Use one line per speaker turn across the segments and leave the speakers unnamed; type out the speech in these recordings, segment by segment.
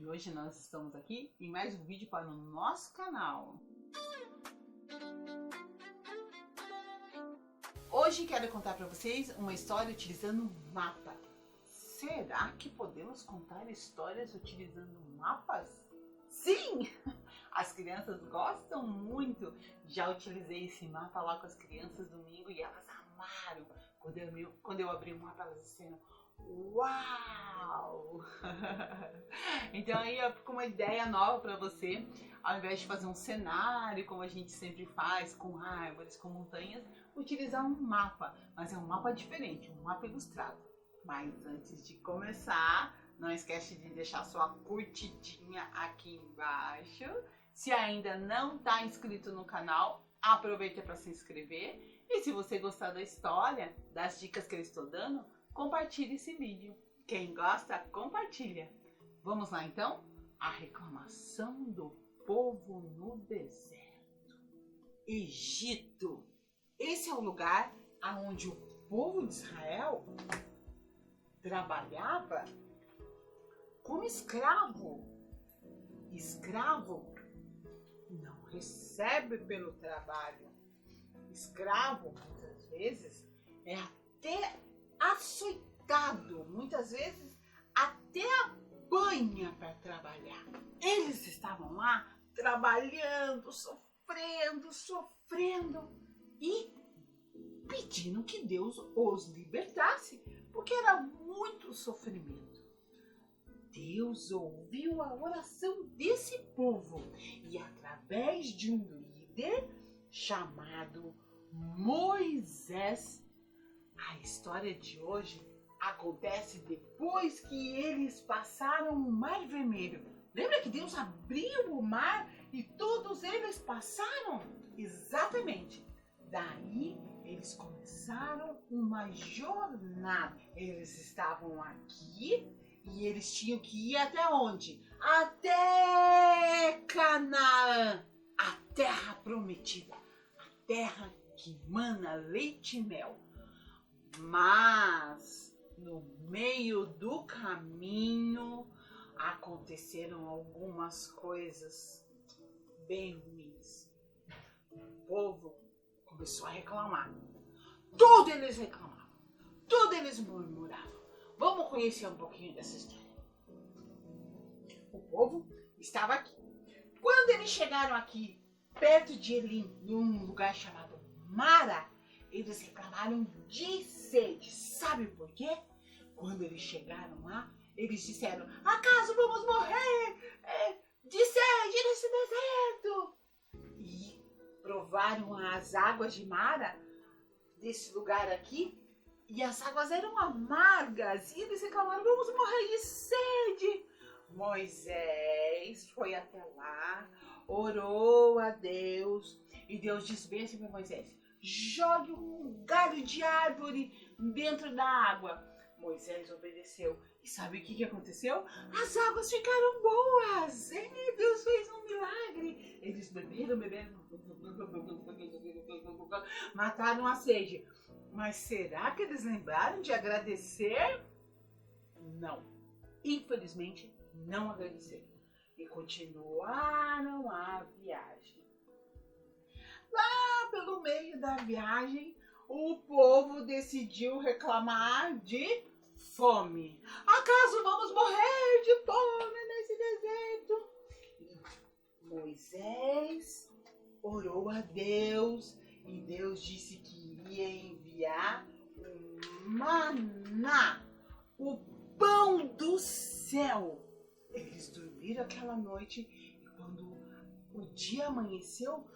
hoje nós estamos aqui em mais um vídeo para o nosso canal. Hoje quero contar para vocês uma história utilizando um mapa. Será que podemos contar histórias utilizando mapas? Sim! As crianças gostam muito. Já utilizei esse mapa lá com as crianças domingo e elas amaram. Quando eu abri o mapa, elas disseram: uau! Então aí eu fico uma ideia nova para você. Ao invés de fazer um cenário, como a gente sempre faz, com árvores, com montanhas, utilizar um mapa. Mas é um mapa diferente, um mapa ilustrado. Mas antes de começar, não esquece de deixar sua curtidinha aqui embaixo. Se ainda não está inscrito no canal, aproveita para se inscrever. E se você gostar da história, das dicas que eu estou dando, compartilhe esse vídeo. Quem gosta, compartilha. Vamos lá então? A reclamação do povo no deserto. Egito. Esse é o lugar onde o povo de Israel trabalhava como escravo. Escravo não recebe pelo trabalho. Escravo, muitas vezes, é até açoitado. Muitas vezes, até apanha para trabalhar. Eles estavam lá trabalhando, sofrendo e pedindo que Deus os libertasse, porque era muito sofrimento. Deus ouviu a oração desse povo e, através de um líder chamado Moisés, a história de hoje acontece depois que eles passaram o Mar Vermelho. Lembra que Deus abriu o mar e todos eles passaram? Exatamente. Daí eles começaram uma jornada. Eles estavam aqui e eles tinham que ir até onde? Até Canaã, a terra prometida, a terra que mana leite e mel. Mas no meio do caminho aconteceram algumas coisas bem ruins. O povo começou a reclamar. Tudo eles reclamavam, tudo eles murmuravam. Vamos conhecer um pouquinho dessa história. O povo estava aqui. Quando eles chegaram aqui, perto de Elim, num lugar chamado Mara, eles reclamaram de sede. Sabe por quê? Quando eles chegaram lá, eles disseram: acaso vamos morrer de sede nesse deserto? E provaram as águas de Mara, desse lugar aqui, e as águas eram amargas. E eles reclamaram: vamos morrer de sede. Moisés foi até lá, orou a Deus, e Deus disse bem assim para Moisés: jogue um galho de árvore dentro da água. Moisés obedeceu. E sabe o que aconteceu? As águas ficaram boas. Deus fez um milagre. Eles beberam, mataram a sede. Mas será que eles lembraram de agradecer? Não. Infelizmente, não agradeceram. E continuaram a viagem. Lá pelo meio da viagem, o povo decidiu reclamar de fome. Acaso vamos morrer de fome nesse deserto? E Moisés orou a Deus e Deus disse que iria enviar um maná, o pão do céu. Eles dormiram aquela noite e quando o dia amanheceu,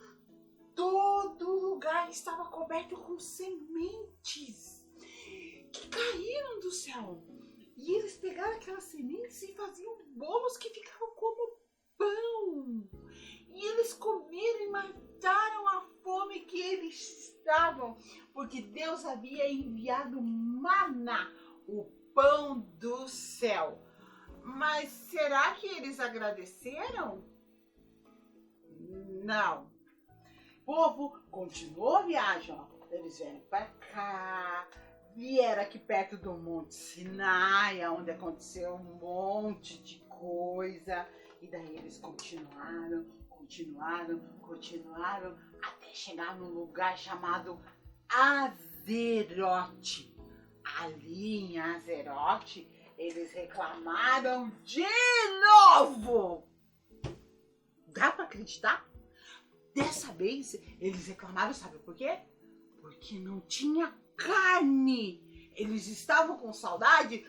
todo lugar estava coberto com sementes que caíram do céu. E eles pegaram aquelas sementes e faziam bolos que ficavam como pão. E eles comeram e mataram a fome que eles estavam, porque Deus havia enviado maná, o pão do céu. Mas será que eles agradeceram? Não. O povo continuou a viagem. Eles vieram para cá, vieram aqui perto do Monte Sinai, onde aconteceu um monte de coisa. E daí eles continuaram, até chegar num lugar chamado Azerote. Ali em Azerote, eles reclamaram de novo. Dá pra acreditar? Dessa vez, eles reclamaram, sabe por quê? Porque não tinha carne. Eles estavam com saudade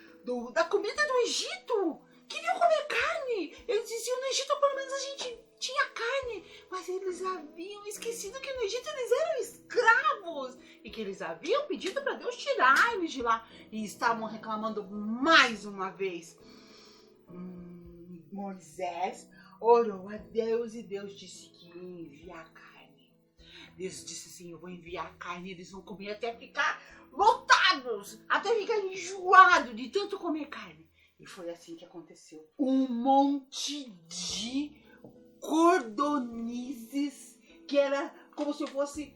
da comida do Egito. Queriam comer carne. Eles diziam, no Egito pelo menos a gente tinha carne. Mas eles haviam esquecido que no Egito eles eram escravos. E que eles haviam pedido para Deus tirar eles de lá. E estavam reclamando mais uma vez. Moisés orou a Deus e Deus disse que ia enviar carne. Deus disse assim, eu vou enviar carne e eles vão comer até ficar lotados, até ficar enjoados de tanto comer carne. E foi assim que aconteceu. Um monte de cordonizes, que era como se fosse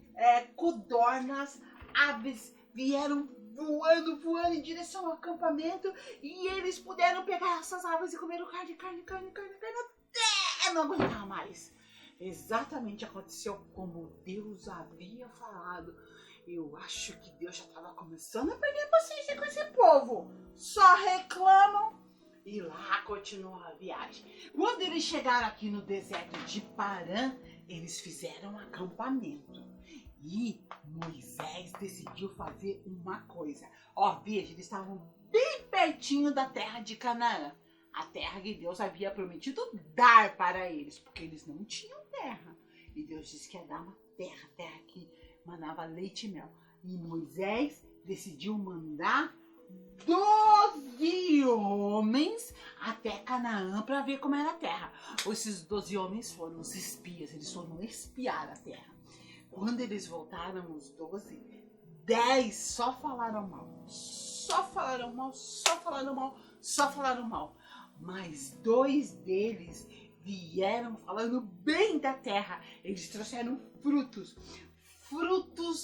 codornas, aves, vieram voando em direção ao acampamento e eles puderam pegar essas aves e comeram carne, até não aguentar mais. Exatamente aconteceu como Deus havia falado. Eu acho que Deus já estava começando a perder a paciência com esse povo. Só reclamam e lá continua a viagem. Quando eles chegaram aqui no deserto de Parã, eles fizeram um acampamento. E Moisés decidiu fazer uma coisa. Veja, eles estavam bem pertinho da terra de Canaã. A terra que Deus havia prometido dar para eles, porque eles não tinham terra. E Deus disse que ia dar uma terra que manava leite e mel. E Moisés decidiu mandar 12 homens até Canaã para ver como era a terra. Esses 12 homens foram os espias, eles foram espiar a terra. Quando eles voltaram, os 12, 10 só falaram mal. Mas 2 deles vieram falando bem da terra. Eles trouxeram frutos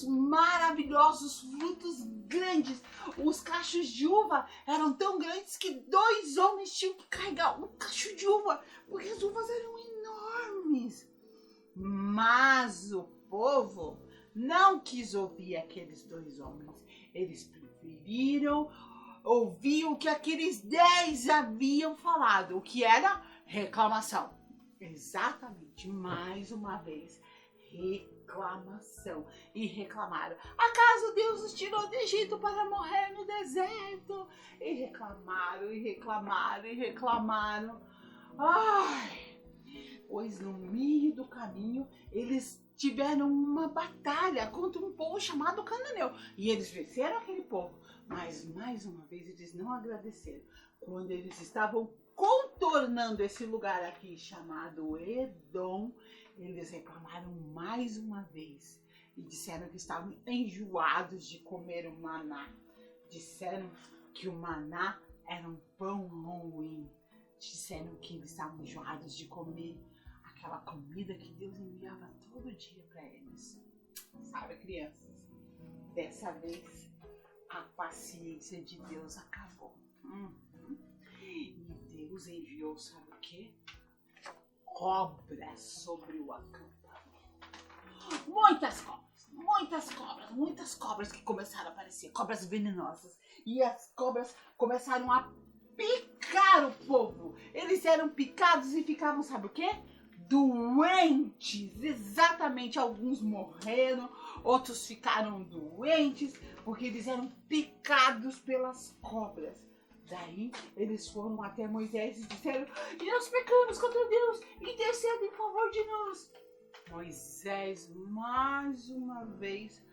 maravilhosos, frutos grandes. Os cachos de uva eram tão grandes que 2 homens tinham que carregar um cacho de uva, porque as uvas eram enormes. Mas o povo não quis ouvir aqueles 2 homens. Eles preferiram ouvir o que aqueles 10 haviam falado, o que era reclamação. Exatamente, mais uma vez, reclamação. E reclamaram. Acaso Deus os tirou do Egito para morrer no deserto? E reclamaram. Ai, pois no meio do caminho eles tiveram uma batalha contra um povo chamado cananeu. E eles venceram aquele povo. Mas mais uma vez eles não agradeceram. Quando eles estavam contornando esse lugar aqui chamado Edom, eles reclamaram mais uma vez e disseram que estavam enjoados de comer o maná. Disseram que o maná era um pão ruim. Disseram que eles estavam enjoados de comer aquela comida que Deus enviava todo dia para eles. Sabe, crianças? Dessa vez a paciência de Deus acabou. E Deus enviou, sabe o quê? Cobras sobre o acampamento. Muitas cobras que começaram a aparecer, cobras venenosas. E as cobras começaram a picar o povo. Eles eram picados e ficavam, sabe o quê? Doentes. Exatamente, alguns morreram, outros ficaram doentes, porque eles eram picados pelas cobras. Daí eles foram até Moisés e disseram: e nós pecamos contra Deus, interceda em favor de nós. Moisés mais uma vez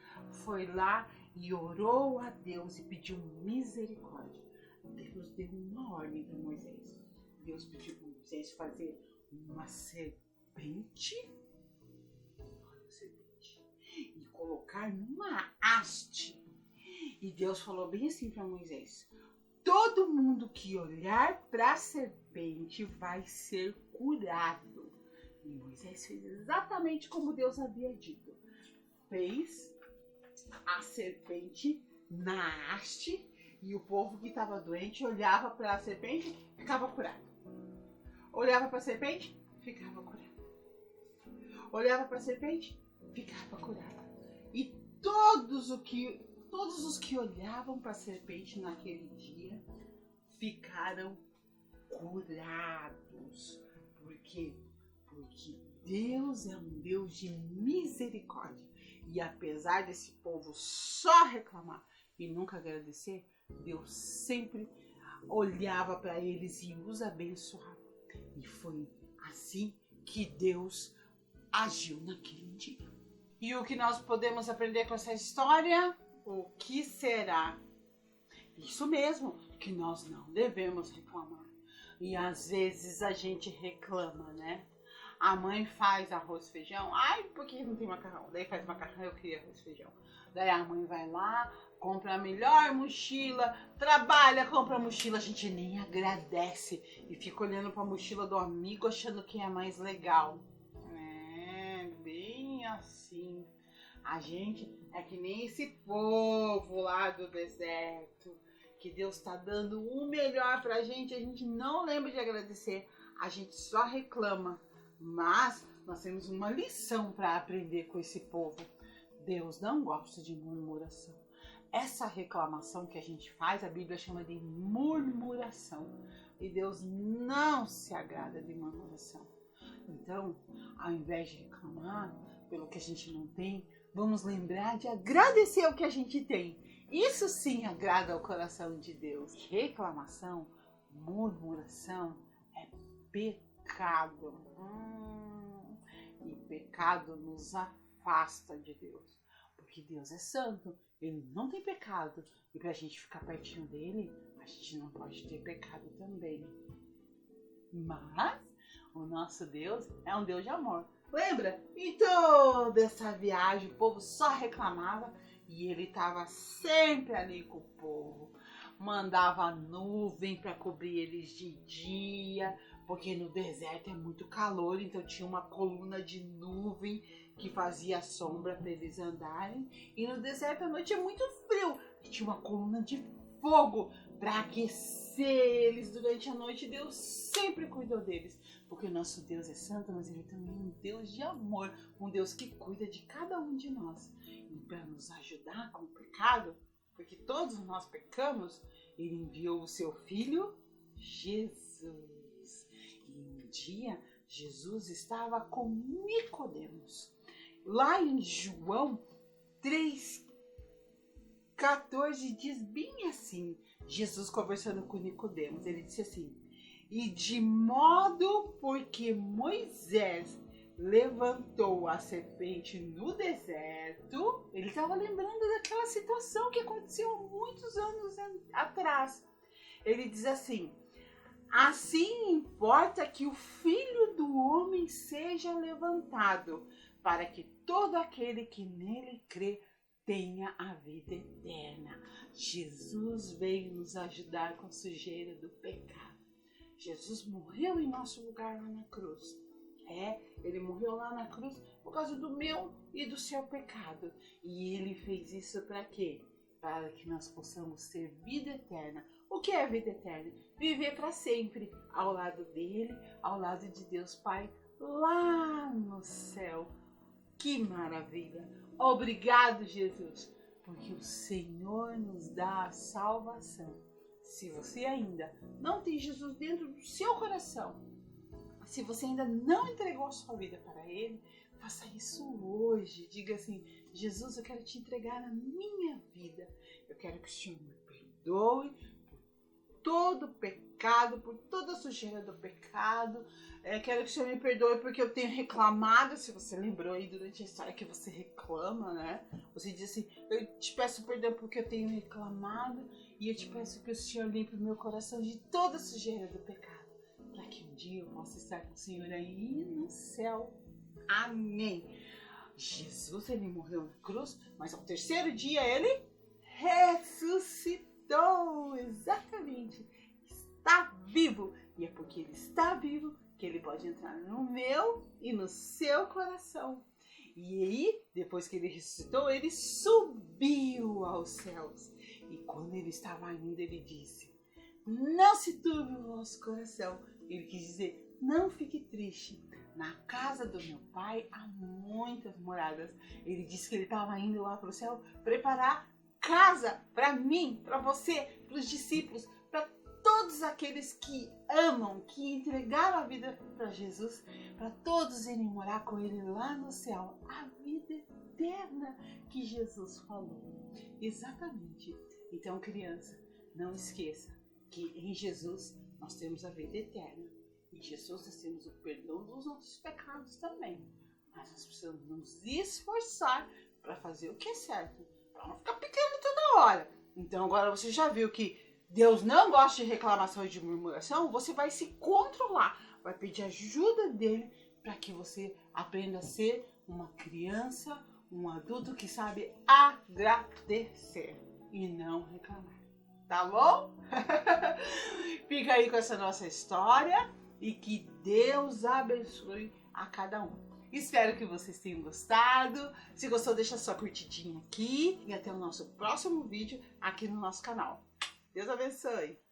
foi lá e orou a Deus e pediu misericórdia. Deus deu uma ordem para Moisés. Deus pediu para Moisés fazer uma serpente e colocar numa haste. E Deus falou bem assim para Moisés: todo mundo que olhar para a serpente vai ser curado. E Moisés fez exatamente como Deus havia dito. Fez a serpente na haste, e o povo que estava doente olhava para a serpente, ficava curado. Olhava para a serpente, ficava curado. Olhava para a serpente, ficava curado. E todos os que olhavam para a serpente naquele dia ficaram curados. Por quê? Porque Deus é um Deus de misericórdia. E apesar desse povo só reclamar e nunca agradecer, Deus sempre olhava para eles e os abençoava. E foi assim que Deus agiu naquele dia. E o que nós podemos aprender com essa história? O que será? Isso mesmo, que nós não devemos reclamar. E às vezes a gente reclama, né? A mãe faz arroz e feijão. Ai, por que não tem macarrão? Daí faz macarrão, eu queria arroz e feijão. Daí a mãe vai lá, compra a melhor mochila, trabalha, compra a mochila. A gente nem agradece e fica olhando para a mochila do amigo achando que é mais legal. É, bem assim. A gente é que nem esse povo lá do deserto, que Deus está dando o melhor pra gente, a gente não lembra de agradecer, a gente só reclama. Mas nós temos uma lição para aprender com esse povo. Deus não gosta de murmuração. Essa reclamação que a gente faz, a Bíblia chama de murmuração. E Deus não se agrada de murmuração. Então, ao invés de reclamar pelo que a gente não tem, vamos lembrar de agradecer o que a gente tem. Isso sim agrada ao coração de Deus. Reclamação, murmuração é pecado. E pecado nos afasta de Deus. Porque Deus é santo, Ele não tem pecado. E pra gente ficar pertinho dele, a gente não pode ter pecado também. Mas o nosso Deus é um Deus de amor. Lembra? Em toda essa viagem o povo só reclamava e ele estava sempre ali com o povo. Mandava nuvem para cobrir eles de dia, porque no deserto é muito calor, então tinha uma coluna de nuvem que fazia sombra para eles andarem. E no deserto à noite é muito frio, e tinha uma coluna de fogo para aquecer eles durante a noite. Deus sempre cuidou deles, porque o nosso Deus é santo, mas Ele também é um Deus de amor, um Deus que cuida de cada um de nós. E para nos ajudar com o pecado, porque todos nós pecamos, Ele enviou o seu Filho, Jesus. E um dia, Jesus estava com Nicodemos. Lá em João 3,14 diz bem assim, Jesus conversando com Nicodemos, ele disse assim: e de modo porque Moisés levantou a serpente no deserto, ele estava lembrando daquela situação que aconteceu muitos anos atrás. Ele diz assim: assim importa que o Filho do Homem seja levantado, para que todo aquele que nele crê tenha a vida eterna. Jesus veio nos ajudar com a sujeira do pecado. Jesus morreu em nosso lugar lá na cruz. Ele morreu lá na cruz por causa do meu e do seu pecado. E ele fez isso para quê? Para que nós possamos ter vida eterna. O que é vida eterna? Viver para sempre ao lado dele, ao lado de Deus Pai, lá no céu. Que maravilha! Obrigado, Jesus, porque o Senhor nos dá a salvação. Se você ainda não tem Jesus dentro do seu coração, se você ainda não entregou a sua vida para Ele, faça isso hoje. Diga assim: Jesus, eu quero te entregar a minha vida. Eu quero que o Senhor me perdoe por todo o pecado, por toda a sujeira do pecado. Quero que o Senhor me perdoe porque eu tenho reclamado. Se você lembrou aí durante a história que você reclama, né? Você diz assim: eu te peço perdão porque eu tenho reclamado. E eu te peço que o Senhor limpe o meu coração de toda a sujeira do pecado, para que um dia eu possa estar com o Senhor aí no céu. Amém. Jesus, ele morreu na cruz, mas ao terceiro dia ele ressuscitou. Exatamente. Está vivo. E é porque ele está vivo que ele pode entrar no meu e no seu coração. E aí, depois que ele ressuscitou, ele subiu aos céus. E quando ele estava indo, ele disse: não se turbe o vosso coração. Ele quis dizer: não fique triste. Na casa do meu pai há muitas moradas. Ele disse que ele estava indo lá para o céu preparar casa para mim, para você, para os discípulos, para todos aqueles que amam, que entregaram a vida para Jesus, para todos irem morar com ele lá no céu. A vida eterna que Jesus falou. Exatamente. Então, criança, não esqueça que em Jesus nós temos a vida eterna. Em Jesus nós temos o perdão dos nossos pecados também. Mas nós precisamos nos esforçar para fazer o que é certo, para não ficar pecando toda hora. Então agora você já viu que Deus não gosta de reclamação e de murmuração. Você vai se controlar, vai pedir ajuda dele para que você aprenda a ser uma criança, um adulto que sabe agradecer e não reclamar. Tá bom? Fica aí com essa nossa história e que Deus abençoe a cada um. Espero que vocês tenham gostado. Se gostou, deixa sua curtidinha aqui e até o nosso próximo vídeo aqui no nosso canal. Deus abençoe!